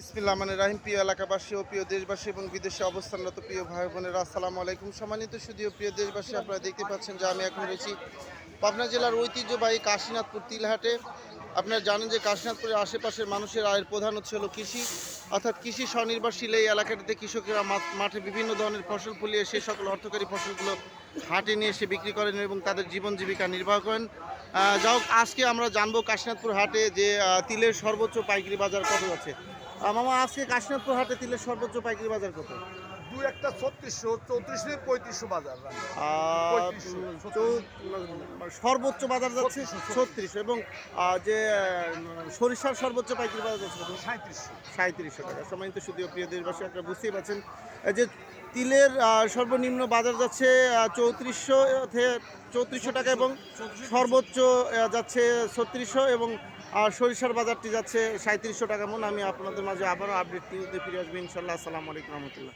বিসমিল্লাহ মানে রাহিম। প্রিয় এলাকাবাসী ও প্রিয় দেশবাসী এবং বিদেশে অবস্থানরত প্রিয় ভাই বোনেরা, আসসালামু আলাইকুম। সম্মানিত সুধীয় প্রিয় দেশবাসী, আপনারা দেখতে পাচ্ছেন যে আমি এখন রয়েছি পাবনা জেলার ঐতিহ্যবাহী কাশীনাথপুর তিলহাটে। আপনারা জানেন যে কাশীনাথপুরের আশেপাশের মানুষের আয়ের প্রধান উৎস হলো কৃষি, অর্থাৎ কৃষি স্বনির্ভরশীল এই এলাকাটিতে কৃষকেরা মাঠে বিভিন্ন ধরনের ফসল ফলিয়ে সেই সকল অর্থকারী ফসলগুলো হাটে নিয়ে এসে বিক্রি করেন এবং তাদের জীবন জীবিকা নির্বাহ করেন। যাই হোক, আজকে আমরা জানবো কাশীনাথপুর হাটে যে তিলের সর্বোচ্চ পাইকারি বাজার কত যাচ্ছে। মামা, আজকে কাশীনাথপুর হাটে তিলের সর্বোচ্চ পাইকারি বাজার কত? দুই একটা 3600 3400 3500 বাজার আহ, 3500 সর্বোচ্চ বাজার যাচ্ছে 3600 3600 এবং যে সরিষার সর্বোচ্চ পাইকারি বাজার যাচ্ছে কত? 3700 3700 টাকা। সম্মানিত সুদীয় প্রিয় দেশবাসী, আপনারা বুঝতেই পারছেন যে তিলের সর্বনিম্ন বাজার যাচ্ছে 3400 টাকা এবং সর্বোচ্চ যাচ্ছে 3600 এবং সরিষার বাজারটি যাচ্ছে 3700 টাকা মন। আমি আপনাদের মাঝে আবারও আপডেট নিউজে ফিরে আসবো ইনশাল্লাহ। আসসালামু আলাইকুম রহমতুল্লাহ।